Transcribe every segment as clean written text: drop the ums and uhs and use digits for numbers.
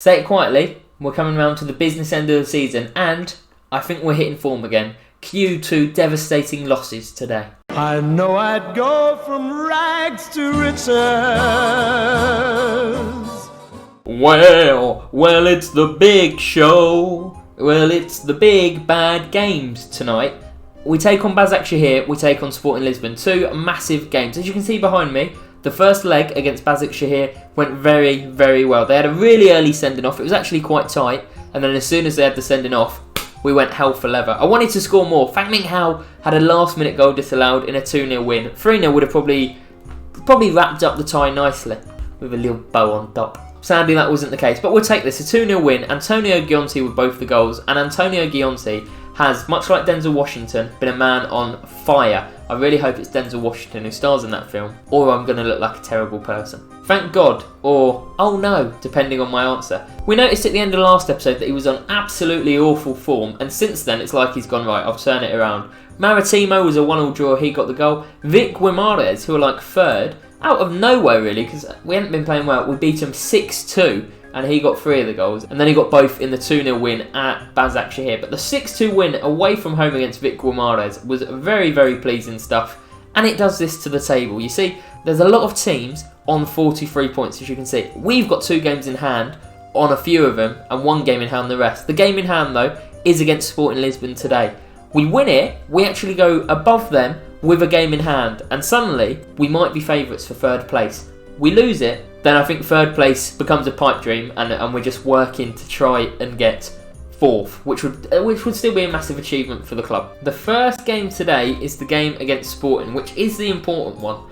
Say it quietly, we're coming round to the business end of the season and I think we're hitting form again. Cue 2 devastating losses today. I know I'd go from rags to riches. Well, it's the big show. Well, it's the big bad games tonight. We take on Basak Shahir, we take on Sporting Lisbon. Two massive games. As you can see behind me, the first leg against Basak Shahir went very, very well. They had a really early sending off. It was actually quite tight. And then as soon as they had the sending off, we went hell for leather. I wanted to score more. Fang Ming Hao had a last-minute goal disallowed in a 2-0 win. 3-0 would have probably wrapped up the tie nicely with a little bow on top. Sadly, that wasn't the case, but we'll take this. A 2-0 win. Antonio Gionti with both the goals, and Antonio Gionti has, much like Denzel Washington, been a man on fire. I really hope it's Denzel Washington who stars in that film, or I'm going to look like a terrible person. Thank God, or oh no, depending on my answer. We noticed at the end of the last episode that he was on absolutely awful form, and since then it's like he's gone right, I'll turn it around. Maritimo was a 1-1 draw, he got the goal. Vic Guimaraes, who are like third, out of nowhere really, because we hadn't been playing well, we beat him 6-2. And he got 3 of the goals. And then he got both in the 2-0 win at Basak Shahir. But the 6-2 win away from home against Vic Guimaraes was very, very pleasing stuff. And it does this to the table. You see, there's a lot of teams on 43 points, as you can see. We've got 2 games in hand on a few of them, and 1 game in hand the rest. The game in hand, though, is against Sporting Lisbon today. We win it, we actually go above them with a game in hand. And suddenly, we might be favourites for 3rd place. We lose it, then I think 3rd place becomes a pipe dream, and we're just working to try and get 4th, which would still be a massive achievement for the club. The first game today is the game against Sporting, which is the important one.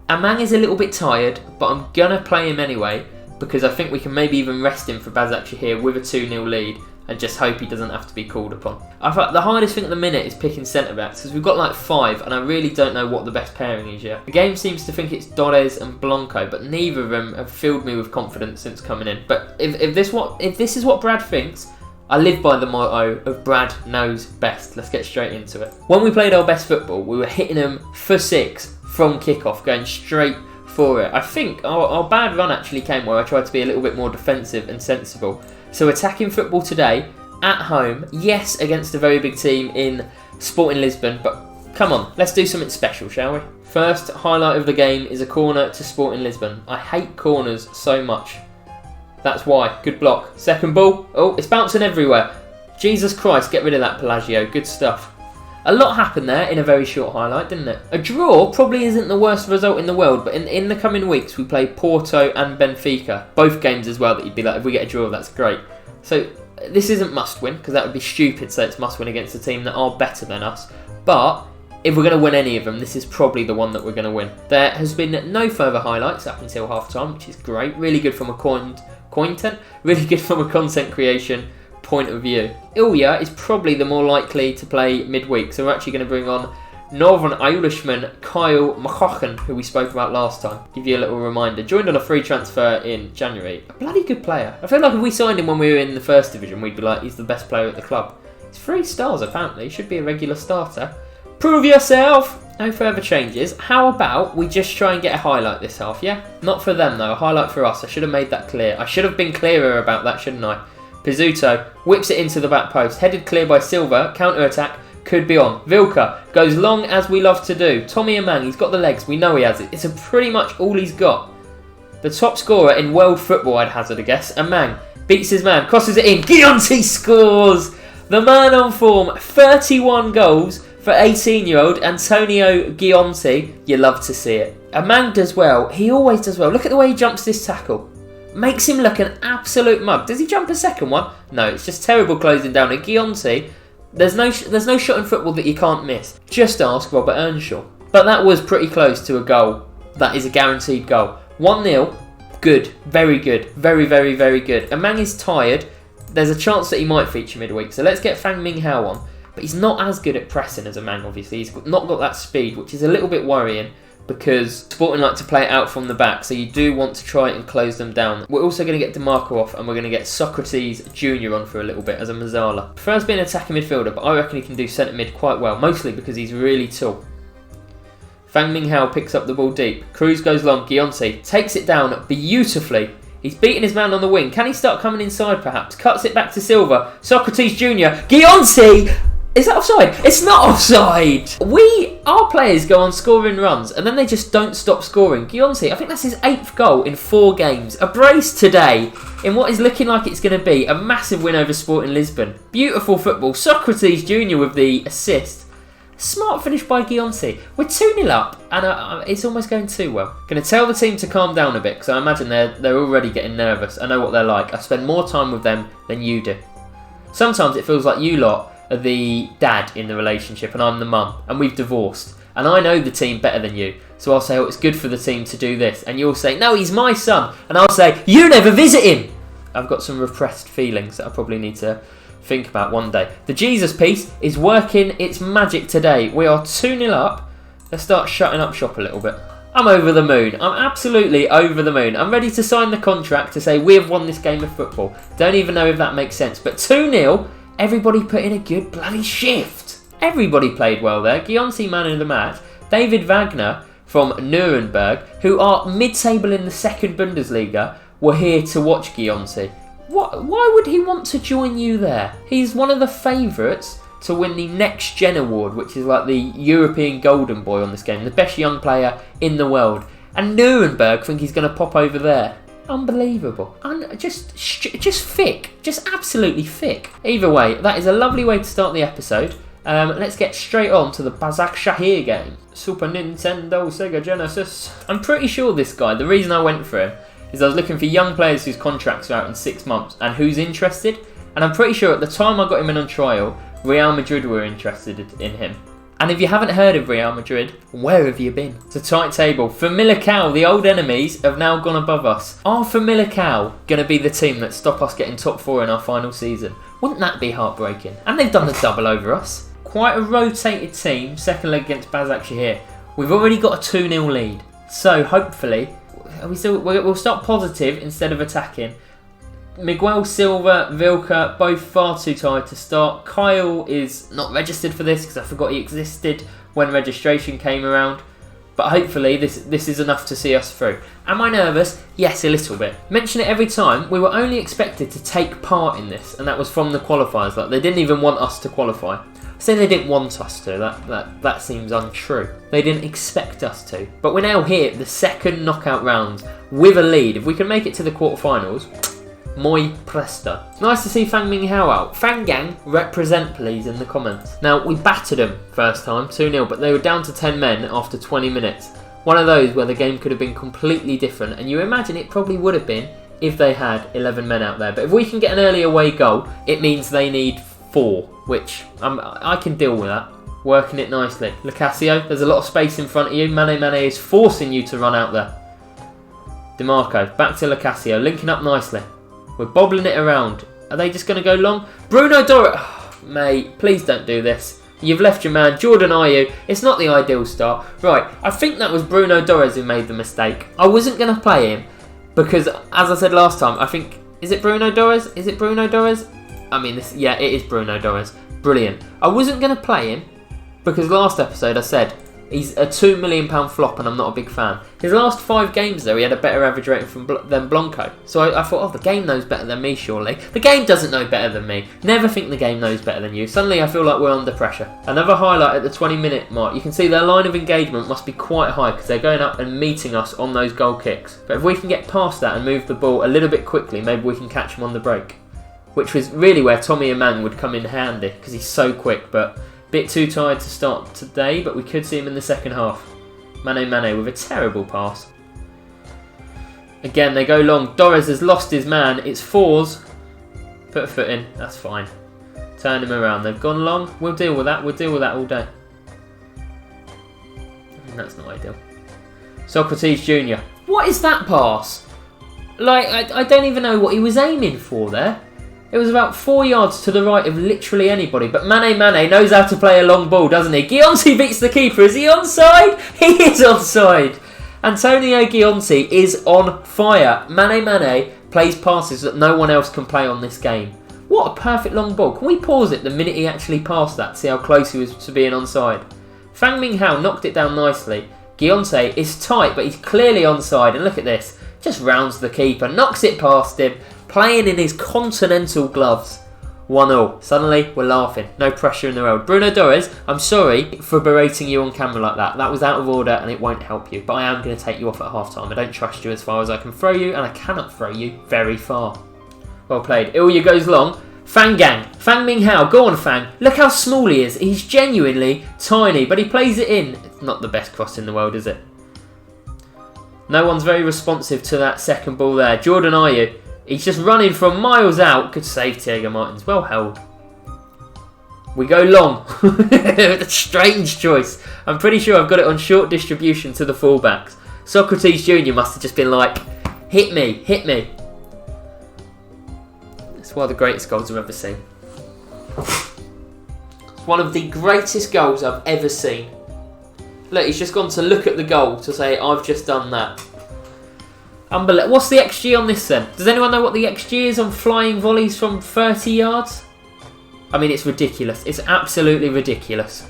Amang is a little bit tired, but I'm gonna play him anyway because I think we can maybe even rest him for Basak Shahir with a 2-0 lead and just hope he doesn't have to be called upon. I thought the hardest thing at the minute is picking centre-backs because we've got like 5 and I really don't know what the best pairing is yet. The game seems to think it's Dorres and Blanco, but neither of them have filled me with confidence since coming in. But if this is what Brad thinks, I live by the motto of Brad knows best. Let's get straight into it. When we played our best football, we were hitting them for 6 from kickoff, going straight for it. I think our bad run actually came where I tried to be a little bit more defensive and sensible. So attacking football today, at home, yes, against a very big team in Sporting Lisbon, but come on, let's do something special, shall we? First highlight of the game is a corner to Sporting Lisbon. I hate corners so much. That's why. Good block. Second ball. Oh, it's bouncing everywhere. Jesus Christ, get rid of that, Pelagio. Good stuff. A lot happened there in a very short highlight, didn't it? A draw probably isn't the worst result in the world, but in the coming weeks we play Porto and Benfica. Both games as well that you'd be like, if we get a draw, that's great. So this isn't must win, because that would be stupid to say it's must win against a team that are better than us. But if we're going to win any of them, this is probably the one that we're going to win. There has been no further highlights up until half time, which is great. Really good from a really good from a content creation point of view. Ilya is probably the more likely to play midweek, so we're actually going to bring on Northern Irishman Kyle McCochen, who we spoke about last time. Give you a little reminder. Joined on a free transfer in January. A bloody good player. I feel like if we signed him when we were in the 1st division, we'd be like, he's the best player at the club. He's 3 stars apparently. Should be a regular starter. Prove yourself! No further changes. How about we just try and get a highlight this half, yeah? Not for them though, a highlight for us. I should have made that clear. I should have been clearer about that, shouldn't I? Pizzuto whips it into the back post. Headed clear by Silva. Counter-attack. Could be on. Vilca goes long as we love to do. Tommy Amang, he's got the legs. We know he has it. It's pretty much all he's got. The top scorer in world football, I'd hazard a guess. Amang beats his man. Crosses it in. Gionti scores! The man on form. 31 goals for 18-year-old Antonio Gionti. You love to see it. Amang does well. He always does well. Look at the way he jumps this tackle. Makes him look an absolute mug. Does he jump a second one? No, it's just terrible closing down. And Gionti, there's no shot in football that you can't miss. Just ask Robert Earnshaw. But that was pretty close to a goal. That is a guaranteed goal. 1-0. Good. Very good. Very, very, very good. Amang is tired. There's a chance that he might feature midweek. So let's get Fang Ming Hao on. But he's not as good at pressing as Amang, obviously. He's not got that speed, which is a little bit worrying, because Sporting like to play it out from the back, so you do want to try and close them down. We're also going to get DeMarco off, and we're going to get Socrates Jr. on for a little bit as a Mazzala. Prefers being an attacking midfielder, but I reckon he can do centre mid quite well, mostly because he's really tall. Fang Ming Hao picks up the ball deep. Cruz goes long. Gionti takes it down beautifully He's beating his man on the wing. Can he start coming inside perhaps? Cuts it back to Silva. Socrates Jr. Guionci! Is that offside? It's not offside! Our players go on scoring runs and then they just don't stop scoring. Guionci, I think that's his 8th goal in 4 games. A brace today in what is looking like it's going to be a massive win over Sporting Lisbon. Beautiful football. Socrates Jr. with the assist. Smart finish by Guionci. We're 2-0 up and it's almost going too well. Going to tell the team to calm down a bit because I imagine they're already getting nervous. I know what they're like. I spend more time with them than you do. Sometimes it feels like you lot are the dad in the relationship and I'm the mum and we've divorced and I know the team better than you, so I'll say, oh, it's good for the team to do this, and you'll say, no, he's my son, and I'll say, you never visit him. I've got some repressed feelings that I probably need to think about one day. The Jesus piece is working its magic today. We are 2-0 up. Let's start shutting up shop a little bit. I'm over the moon. I'm absolutely over the moon. I'm ready to sign the contract to say we have won this game of football. Don't even know if that makes sense, but 2-0. Everybody put in a good bloody shift. Everybody played well there. Guionci man of the match. David Wagner from Nuremberg, who are mid-table in the 2nd Bundesliga, were here to watch Guionci. Why would he want to join you there? He's one of the favourites to win the Next Gen Award, which is like the European Golden Boy on this game. The best young player in the world. And Nuremberg think he's going to pop over there. Unbelievable. Just thick. Just absolutely thick. Either way, that is a lovely way to start the episode. Let's get straight on to the Bazak Shahir game. Super Nintendo, Sega Genesis. I'm pretty sure this guy, the reason I went for him, is I was looking for young players whose contracts are out in 6 months and who's interested. And I'm pretty sure at the time I got him in on trial, Real Madrid were interested in him. And if you haven't heard of Real Madrid, where have you been? It's a tight table. Famalicão, the old enemies, have now gone above us. Are Famalicão going to be the team that stop us getting top 4 in our final season? Wouldn't that be heartbreaking? And they've done the double over us. Quite a rotated team, second leg against Bazak Shahir. We've already got a 2-0 lead. So hopefully, we'll start positive instead of attacking. Miguel Silva, Vilca, both far too tired to start. Kyle is not registered for this because I forgot he existed when registration came around. But hopefully this is enough to see us through. Am I nervous? Yes, a little bit. Mention it every time. We were only expected to take part in this, and that was from the qualifiers. Like, they didn't even want us to qualify. I say they didn't want us to. That seems untrue. They didn't expect us to. But we're now here, the 2nd knockout round, with a lead. If we can make it to the quarterfinals, muy presto. It's nice to see Fang Ming Hao out. Fang Gang, represent please in the comments. Now, we battered them first time, 2-0, but they were down to 10 men after 20 minutes. One of those where the game could have been completely different, and you imagine it probably would have been if they had 11 men out there. But if we can get an early away goal, it means they need 4, which I can deal with that. Working it nicely. Lacasio, there's a lot of space in front of you. Mane is forcing you to run out there. DeMarco, back to Lacasio, linking up nicely. We're bobbling it around. Are they just going to go long? Bruno Dora... Oh, mate, please don't do this. You've left your man, Jordan Ayew. It's not the ideal start. Right, I think that was Bruno Torres who made the mistake. I wasn't going to play him because, as I said last time, I think... Is it Bruno Torres? Is it Bruno Torres? I mean, yeah, it is Bruno Torres. Brilliant. I wasn't going to play him because last episode I said he's a £2 million flop and I'm not a big fan. His last 5 games though, he had a better average rating than Blanco. So I thought, oh, the game knows better than me surely. The game doesn't know better than me. Never think the game knows better than you. Suddenly I feel like we're under pressure. Another highlight at the 20-minute mark. You can see their line of engagement must be quite high because they're going up and meeting us on those goal kicks. But if we can get past that and move the ball a little bit quickly, maybe we can catch them on the break. Which was really where Tommy Amang would come in handy because he's so quick, but bit too tired to start today, but we could see him in the second half. Mane with a terrible pass. Again, they go long. Torres has lost his man. It's fours. Put a foot in. That's fine. Turn him around. They've gone long. We'll deal with that. We'll deal with that all day. That's not ideal. Socrates Jr. What is that pass? Like, I don't even know what he was aiming for there. It was about 4 yards to the right of literally anybody. But Mane knows how to play a long ball, doesn't he? Guionci beats the keeper. Is he onside? He is onside. Antonio Guionci is on fire. Mane plays passes that no one else can play on this game. What a perfect long ball. Can we pause it the minute he actually passed that? See how close he was to being onside. Fang Ming Hao knocked it down nicely. Guionci is tight, but he's clearly onside. And look at this. Just rounds the keeper, knocks it past him, playing in his continental gloves. 1-0. Suddenly, we're laughing. No pressure in the world. Bruno Torres, I'm sorry for berating you on camera like that. That was out of order and it won't help you. But I am going to take you off at half-time. I don't trust you as far as I can throw you, and I cannot throw you very far. Well played. Ilya goes long. Fang Gang. Fang Ming Hao. Go on, Fang. Look how small he is. He's genuinely tiny, but he plays it in. It's not the best cross in the world, is it? No one's very responsive to that second ball there. Jordan Ayew. He's just running from miles out. Good save, Thiago Martins. Well held. We go long. Strange choice. I'm pretty sure I've got it on short distribution to the fullbacks. Socrates Jr. must have just been like, hit me, hit me. It's one of the greatest goals I've ever seen. It's one of the greatest goals I've ever seen. Look, he's just gone to look at the goal to say, I've just done that. Unbelievable. What's the XG on this then? Does anyone know what the XG is on flying volleys from 30 yards? I mean, it's ridiculous. It's absolutely ridiculous.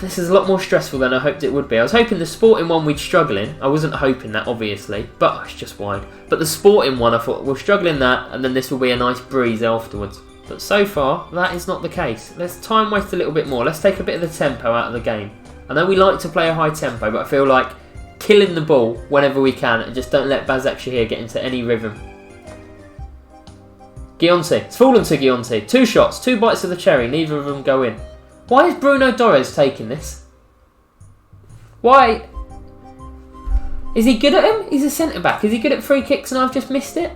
This is a lot more stressful than I hoped it would be. I was hoping the sporting one we'd struggle in. I wasn't hoping that, obviously, but it's just wide. But the sporting one, I thought, we'll struggle in that, and then this will be a nice breeze afterwards. But so far, that is not the case. Let's time waste a little bit more. Let's take a bit of the tempo out of the game. I know we like to play a high tempo, but I feel like killing the ball whenever we can and just don't let Bazak Shahir get into any rhythm. Gionte. It's fallen to Gionte. 2 shots, 2 bites of the cherry, neither of them go in. Why is Bruno Torres taking this? Why? Is he good at him? He's a centre-back. Is he good at free kicks and I've just missed it?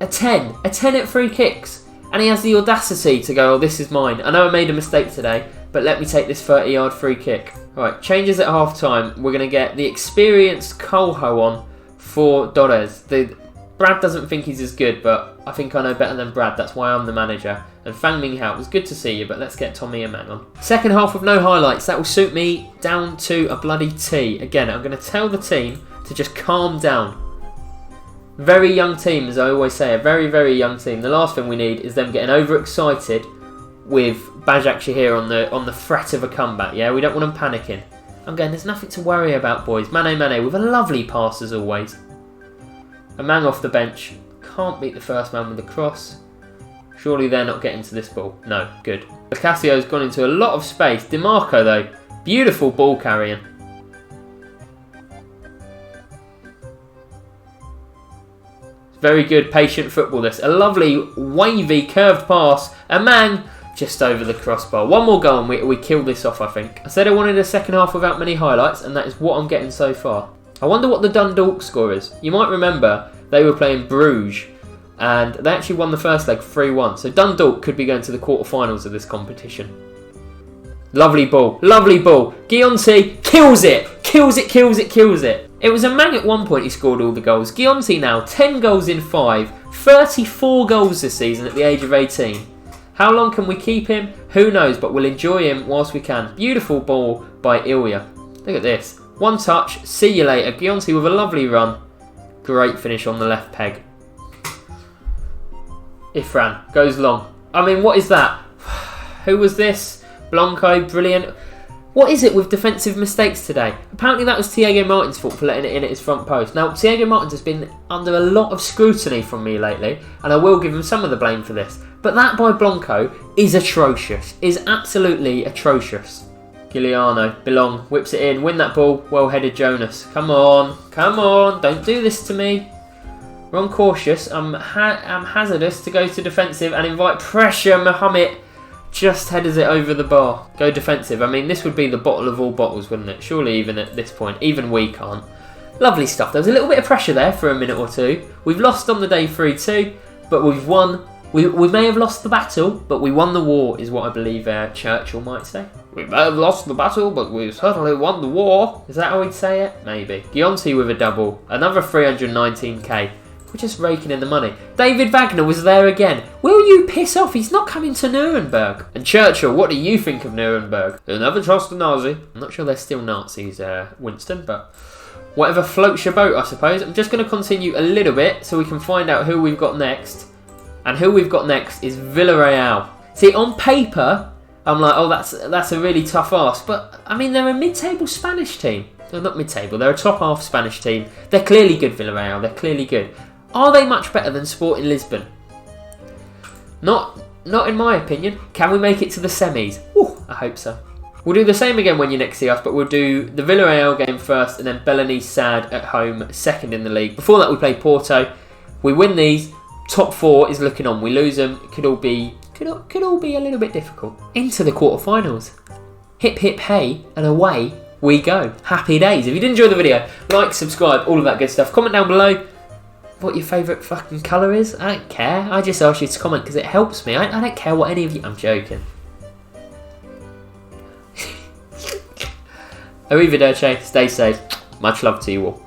A 10. A 10 at free kicks. And he has the audacity to go, oh, this is mine. I know I made a mistake today, but let me take this 30-yard free kick. Right, changes at half-time. We're going to get the experienced Colho on for Torres. Brad doesn't think he's as good, but I think I know better than Brad. That's why I'm the manager. And Fang Ming Hao, it was good to see you, but let's get Tommy and Mang on. Second half with no highlights. That will suit me down to a bloody T. Again, I'm going to tell the team to just calm down. Very young team, as I always say. A very, very young team. The last thing we need is them getting overexcited with Bazak Shahir on the threat of a comeback. Yeah, we don't want them panicking. I'm going, there's nothing to worry about, boys. Mane with a lovely pass as always. A man off the bench. Can't beat the first man with a cross. Surely they're not getting to this ball. No, good. Ocasio's gone into a lot of space. DiMarco though, beautiful ball carrying. Very good, patient football this. A lovely, wavy, curved pass. A man just over the crossbar. One more goal and we kill this off, I think. I said I wanted a second half without many highlights, and that is what I'm getting so far. I wonder what the Dundalk score is. You might remember they were playing Bruges, and they actually won the first leg 3-1. So Dundalk could be going to the quarterfinals of this competition. Lovely ball. Lovely ball. Gionte kills it. Kills it, kills it, kills it. It was a man at one point he scored all the goals. Gionte now, 10 goals in 5. 34 goals this season at the age of 18. How long can we keep him? Who knows, but we'll enjoy him whilst we can. Beautiful ball by Ilya. Look at this. One touch, see you later. Gionte with a lovely run. Great finish on the left peg. Ifran goes long. I mean, what is that? Who was this? Blanco, brilliant. What is it with defensive mistakes today? Apparently that was Thiago Martins' fault for letting it in at his front post. Now, Thiago Martins has been under a lot of scrutiny from me lately, and I will give him some of the blame for this. But that by Blanco is atrocious. Is absolutely atrocious. Giuliano, Belong, whips it in, win that ball, well-headed Jonas. Come on, come on, don't do this to me. We're on cautious, I'm hazardous to go to defensive and invite pressure. Mohammed just headers it over the bar. Go defensive. I mean, this would be the bottle of all bottles, wouldn't it? Surely even at this point, even we can't. Lovely stuff. There was a little bit of pressure there for a minute or two. We've lost on the day 3-2, but we've won. We may have lost the battle, but we won the war, is what I believe Churchill might say. We may have lost the battle, but we certainly won the war. Is that how he'd say it? Maybe. Gionte with a double. Another 319k. We're just raking in the money. David Wagner was there again. Will you piss off? He's not coming to Nuremberg. And Churchill, what do you think of Nuremberg? You'll never trust a Nazi. I'm not sure they're still Nazis, Winston, but whatever floats your boat, I suppose. I'm just going to continue a little bit so we can find out who we've got next. And who we've got next is Villarreal. See, on paper, I'm like, oh, that's a really tough ask. But, I mean, they're a mid-table Spanish team. They're not mid-table. They're a top half Spanish team. They're clearly good, Villarreal. They're clearly good. Are they much better than Sporting Lisbon? Not in my opinion. Can we make it to the semis? Ooh, I hope so. We'll do the same again when you next see us, but we'll do the Villarreal game first and then Belenenses Sad at home, second in the league. Before that, we play Porto. We win these. Top 4 is looking on. We lose them. It could all be a little bit difficult. Into the quarterfinals. Hip hip hey, and away we go. Happy days. If you did enjoy the video, like, subscribe, all of that good stuff. Comment down below what your favourite fucking colour is. I don't care. I just asked you to comment because it helps me. I don't care what any of you... I'm joking. Arrivederci. Stay safe. Much love to you all.